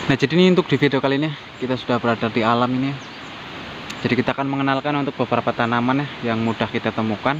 Nah, jadi ini untuk di video kali ini kita sudah berada di alam ini. Jadi kita akan mengenalkan untuk beberapa tanaman ya, yang mudah kita temukan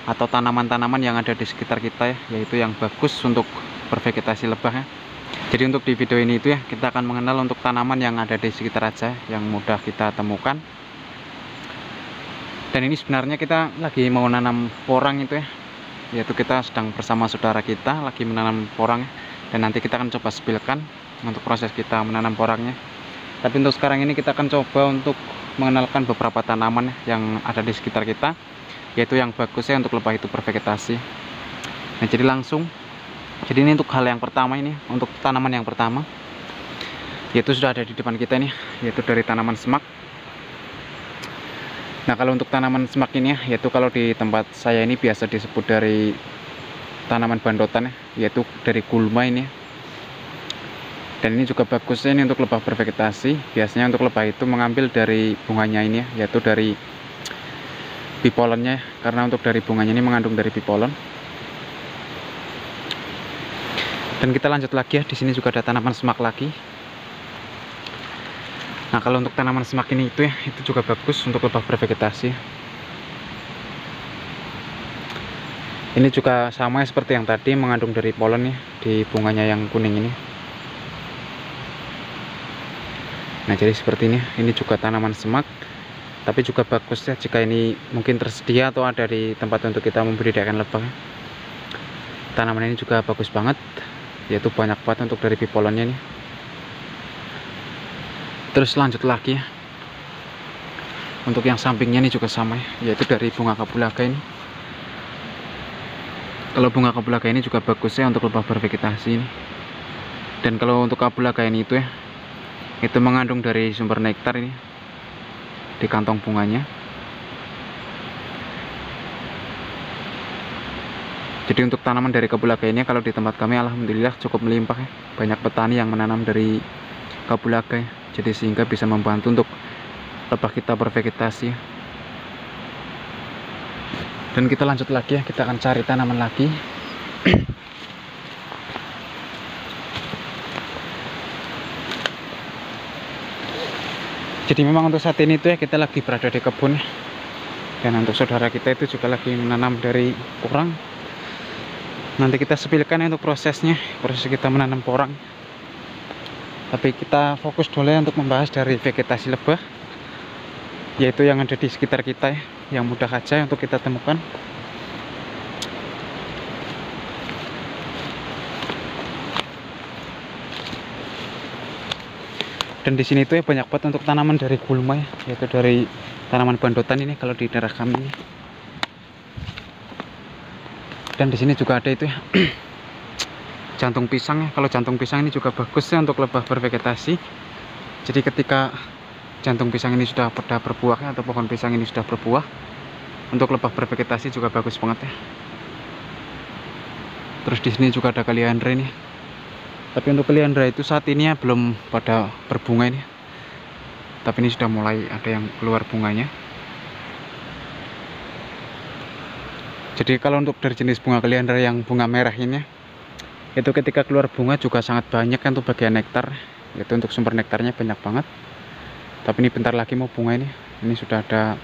atau tanaman-tanaman yang ada di sekitar kita ya, yaitu yang bagus untuk bervegetasi lebah ya. Jadi untuk di video ini itu ya, kita akan mengenal untuk tanaman yang ada di sekitar aja yang mudah kita temukan. Dan ini sebenarnya kita lagi mau nanam porang itu ya, yaitu kita sedang bersama saudara kita lagi menanam porang ya. Dan nanti kita akan coba spilkan untuk proses kita menanam porangnya. Tapi untuk sekarang ini kita akan coba untuk mengenalkan beberapa tanaman yang ada di sekitar kita, yaitu yang bagusnya untuk lebah itu bervegetasi. Nah, jadi langsung, jadi ini untuk hal yang pertama ini, untuk tanaman yang pertama, yaitu sudah ada di depan kita nih, yaitu dari tanaman semak. Nah, kalau untuk tanaman semak ini ya, yaitu kalau di tempat saya ini biasa disebut dari tanaman bandotan ya, yaitu dari gulma ini ya. Dan ini juga bagusnya ini untuk lebah bervegetasi. Biasanya untuk lebah itu mengambil dari bunganya ini ya, yaitu dari bipolennya, karena untuk dari bunganya ini mengandung dari bipolen. Dan kita lanjut lagi ya, di sini juga ada tanaman semak lagi. Nah, kalau untuk tanaman semak ini itu ya, itu juga bagus untuk lebah bervegetasi. Ini juga sama seperti yang tadi, mengandung dari polen ya di bunganya yang kuning ini. Nah, jadi seperti ini juga tanaman semak, tapi juga bagus ya jika ini mungkin tersedia atau ada di tempat untuk kita membudidayakan lebah. Tanaman ini juga bagus banget, yaitu banyak banget untuk dari bipolennya nih. Terus lanjut lagi ya, untuk yang sampingnya ini juga sama ya, yaitu dari bunga kapulaga ini. Kalau bunga kapulaga ini juga bagus ya untuk lebah bervegetasi ini. Dan kalau untuk kapulaga ini itu ya, itu mengandung dari sumber nektar ini di kantong bunganya. Jadi untuk tanaman dari kapulaga ini kalau di tempat kami alhamdulillah cukup melimpah ya. Banyak petani yang menanam dari kapulaga ya. Jadi sehingga bisa membantu untuk lebah kita bervegetasi. Dan kita lanjut lagi ya, kita akan cari tanaman lagi. Jadi memang untuk saat ini itu ya kita lagi berada di kebun ya. Dan untuk saudara kita itu juga lagi menanam dari porang. Nanti kita spilkan ya untuk proses kita menanam porang. Tapi kita fokus dulu ya untuk membahas dari vegetasi lebah, yaitu yang ada di sekitar kita ya, yang mudah aja untuk kita temukan. Dan di sini itu ya banyak banget untuk tanaman dari gulma ya, yaitu dari tanaman bandotan ini kalau di daerah kami ini. Dan di sini juga ada itu ya jantung pisang ya. Kalau jantung pisang ini juga bagus ya untuk lebah bervegetasi. Jadi ketika jantung pisang ini sudah pada berbuah ya, atau pohon pisang ini sudah berbuah, untuk lebah bervegetasi juga bagus banget ya. Terus di sini juga ada kaliandra ini. Tapi untuk kaliandra itu saat ini ya belum pada berbunga ini. Tapi ini sudah mulai ada yang keluar bunganya. Jadi kalau untuk dari jenis bunga kaliandra yang bunga merah ini, itu ketika keluar bunga juga sangat banyak kan untuk bagian nektar. Itu untuk sumber nektarnya banyak banget. Tapi ini bentar lagi mau bunga ini. Ini sudah ada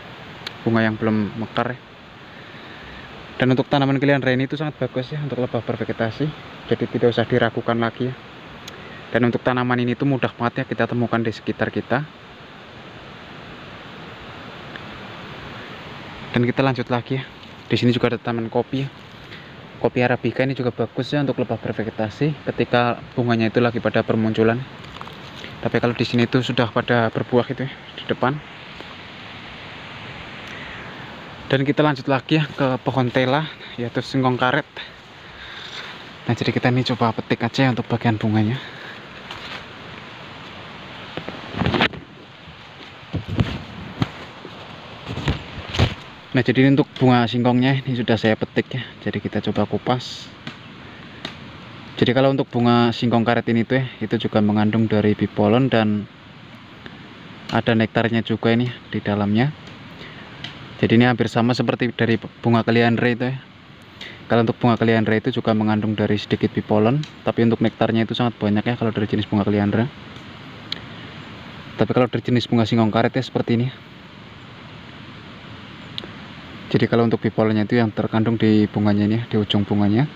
bunga yang belum mekar ya. Dan untuk tanaman kaliandra ini itu sangat bagus ya untuk lebah bervegetasi. Jadi tidak usah diragukan lagi ya. Dan untuk tanaman ini tuh mudah banget ya kita temukan di sekitar kita. Dan kita lanjut lagi ya. Di sini juga ada tanaman kopi ya. Kopi arabica ini juga bagus ya untuk lebah bervegetasi ketika bunganya itu lagi pada permunculan. Tapi kalau di sini itu sudah pada berbuah itu ya di depan. Dan kita lanjut lagi ya ke pohon tela, yaitu singkong karet. Nah, jadi kita ini coba petik aja ya untuk bagian bunganya. Nah, jadi ini untuk bunga singkongnya ini sudah saya petik ya. Jadi kita coba kupas. Jadi kalau untuk bunga singkong karet ini tuh ya, itu juga mengandung dari bipolen dan ada nektarnya juga ini di dalamnya. Jadi ini hampir sama seperti dari bunga kaliandra itu ya. Kalau untuk bunga kaliandra itu juga mengandung dari sedikit bipolen, tapi untuk nektarnya itu sangat banyak ya kalau dari jenis bunga kaliandra. Tapi kalau dari jenis bunga singkong karet ya seperti ini. Jadi kalau untuk bipolarnya itu yang terkandung di bunganya ini, di ujung bunganya.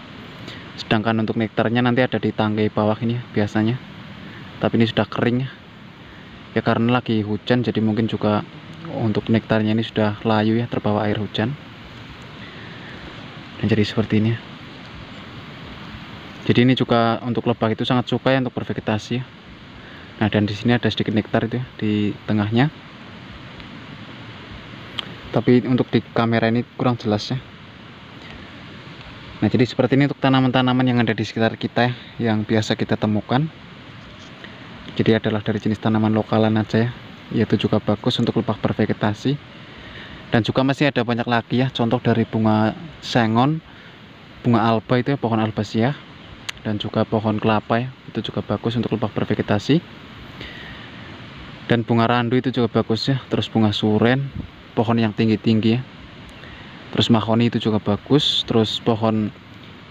Sedangkan untuk nektarnya nanti ada di tangkai bawah ini biasanya. Tapi ini sudah kering ya karena lagi hujan, jadi mungkin juga untuk nektarnya ini sudah layu ya, terbawa air hujan. Dan jadi seperti ini. Jadi ini juga untuk lebah itu sangat suka ya untuk bervegetasi. Nah, dan di sini ada sedikit nektar itu ya, di tengahnya. Tapi untuk di kamera ini kurang jelas ya. Nah, jadi seperti ini untuk tanaman-tanaman yang ada di sekitar kita ya, yang biasa kita temukan. Jadi adalah dari jenis tanaman lokalan aja ya, yaitu juga bagus untuk lebah bervegetasi. Dan juga masih ada banyak lagi ya, contoh dari bunga sengon, bunga alba itu ya, pohon albasia, dan juga pohon kelapa ya, itu juga bagus untuk lebah bervegetasi. Dan bunga randu itu juga bagus ya, terus bunga suren, pohon yang tinggi-tinggi ya. Terus mahoni itu juga bagus, terus pohon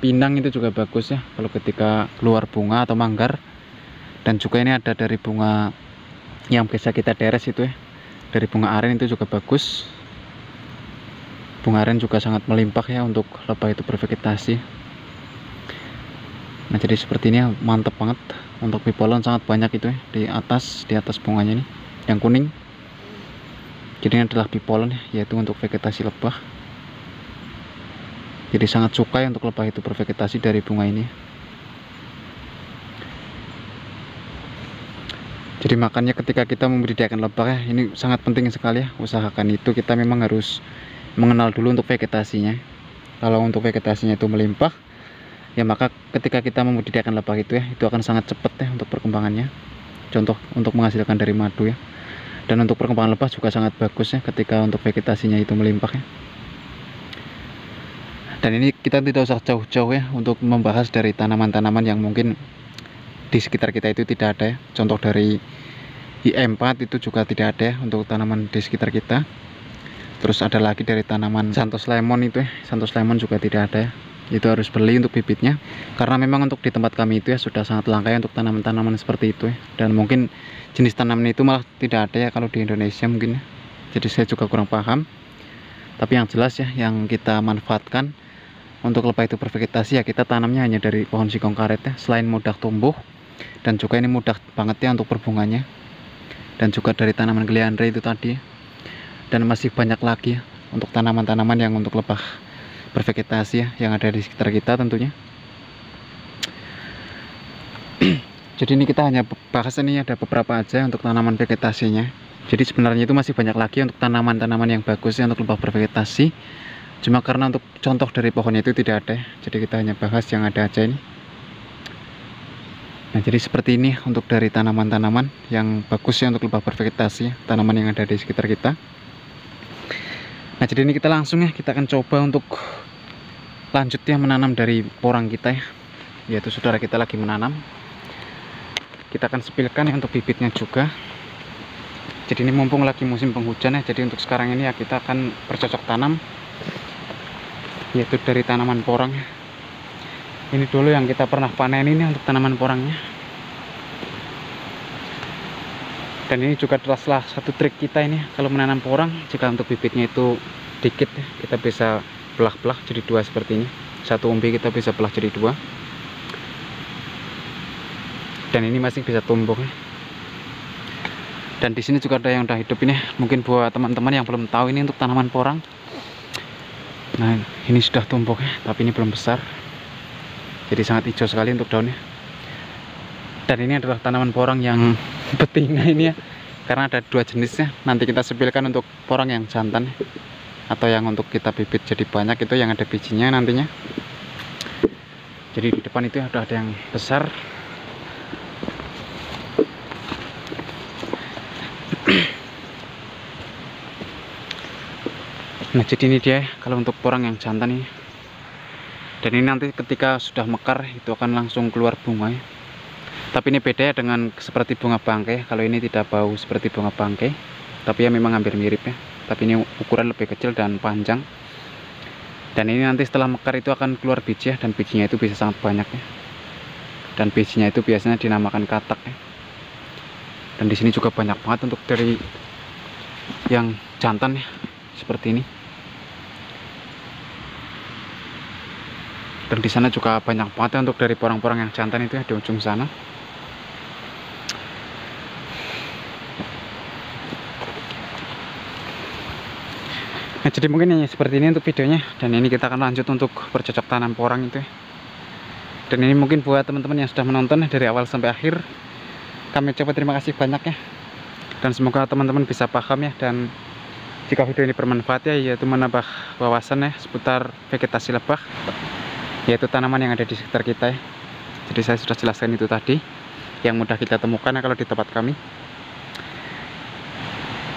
pinang itu juga bagus ya kalau ketika keluar bunga atau manggar. Dan juga ini ada dari bunga yang biasa kita deres itu ya, dari bunga aren itu juga bagus. Bunga aren juga sangat melimpah ya untuk lebah itu bervegetasi. Nah, jadi seperti ini mantap banget. Untuk bipolar sangat banyak itu ya di atas bunganya ini yang kuning. Jadi ini adalah bipolar ya, yaitu untuk vegetasi lebah. Jadi sangat suka ya untuk lebah itu bervegetasi dari bunga ini. Jadi makanya ketika kita membudidayakan lebah ya, ini sangat penting sekali ya, usahakan itu kita memang harus mengenal dulu untuk vegetasinya. Kalau untuk vegetasinya itu melimpah ya, maka ketika kita membudidayakan lebah itu ya, itu akan sangat cepat ya untuk perkembangannya. Contoh untuk menghasilkan dari madu ya. Dan untuk perkembangan lebah juga sangat bagus ya ketika untuk vegetasinya itu melimpah ya. Dan ini kita tidak usah jauh-jauh ya untuk membahas dari tanaman-tanaman yang mungkin di sekitar kita itu tidak ada ya. Contoh dari IE4 itu juga tidak ada ya untuk tanaman di sekitar kita. Terus ada lagi dari tanaman Santos lemon itu ya, Santos lemon juga tidak ada ya. Itu harus beli untuk bibitnya, karena memang untuk di tempat kami itu ya sudah sangat langka ya untuk tanaman-tanaman seperti itu ya. Dan mungkin jenis tanaman itu malah tidak ada ya kalau di Indonesia mungkin ya. Jadi saya juga kurang paham. Tapi yang jelas ya, yang kita manfaatkan untuk lebah itu bervegetasi ya, kita tanamnya hanya dari pohon singkong karet ya. Selain mudah tumbuh, dan juga ini mudah banget ya untuk berbunganya. Dan juga dari tanaman gleandra itu tadi ya. Dan masih banyak lagi ya untuk tanaman-tanaman yang untuk lebah bervegetasi ya, yang ada di sekitar kita tentunya. Jadi ini kita hanya bahas ini ada beberapa aja untuk tanaman vegetasinya. Jadi sebenarnya itu masih banyak lagi untuk tanaman-tanaman yang bagus ya untuk lebah bervegetasi. Cuma karena untuk contoh dari pohonnya itu tidak ada ya, jadi kita hanya bahas yang ada aja ini. Nah, jadi seperti ini untuk dari tanaman-tanaman yang bagus ya untuk lebah bervegetasi ya, tanaman yang ada di sekitar kita. Nah, jadi ini kita langsung ya, kita akan coba untuk lanjut ya menanam dari porang kita ya, yaitu saudara kita lagi menanam. Kita akan sepilkan ya untuk bibitnya juga. Jadi ini mumpung lagi musim penghujan ya, jadi untuk sekarang ini ya kita akan bercocok tanam, yaitu dari tanaman porang ya. Ini dulu yang kita pernah panen ini untuk tanaman porangnya. Dan ini juga adalah salah satu trik kita ini kalau menanam porang. Jika untuk bibitnya itu dikit ya, kita bisa belah-belah jadi dua seperti ini. Satu umbi kita bisa belah jadi dua. Dan ini masih bisa tumbuh ya. Dan di sini juga ada yang udah hidup ini. Mungkin buat teman-teman yang belum tahu, ini untuk tanaman porang. Nah, ini sudah tumbuh ya, tapi ini belum besar. Jadi sangat hijau sekali untuk daunnya. Dan ini adalah tanaman porang yang betina ini ya, karena ada dua jenisnya. Nanti kita sepilkan untuk porang yang jantan atau yang untuk kita bibit jadi banyak itu yang ada bijinya nantinya. Jadi di depan itu ada yang besar. Nah, jadi ini dia kalau untuk porang yang jantan ini. Dan ini nanti ketika sudah mekar itu akan langsung keluar bunga ya. Tapi ini beda ya dengan seperti bunga bangkai. Kalau ini tidak bau seperti bunga bangkai, tapi ya memang hampir mirip ya. Tapi ini ukuran lebih kecil dan panjang. Dan ini nanti setelah mekar itu akan keluar biji ya, dan bijinya itu bisa sangat banyak ya. Dan bijinya itu biasanya dinamakan katak ya. Dan di sini juga banyak banget untuk dari yang jantan ya, seperti ini. Dan di sana juga banyak banget ya untuk dari porang-porang yang jantan itu ya, di ujung sana. Nah, jadi mungkin ini seperti ini untuk videonya, dan ini kita akan lanjut untuk bercocok tanam porang itu ya. Dan ini mungkin buat teman-teman yang sudah menonton dari awal sampai akhir, kami coba terima kasih banyak ya. Dan semoga teman-teman bisa paham ya, dan jika video ini bermanfaat ya, yaitu menambah wawasan ya seputar vegetasi lebah, yaitu tanaman yang ada di sekitar kita ya. Jadi saya sudah jelaskan itu tadi, yang mudah kita temukan ya kalau di tempat kami.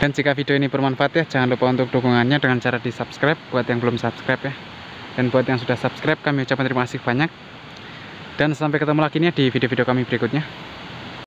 Dan jika video ini bermanfaat ya, jangan lupa untuk dukungannya dengan cara di subscribe buat yang belum subscribe ya. Dan buat yang sudah subscribe, kami ucapkan terima kasih banyak. Dan sampai ketemu lagi nih di video-video kami berikutnya.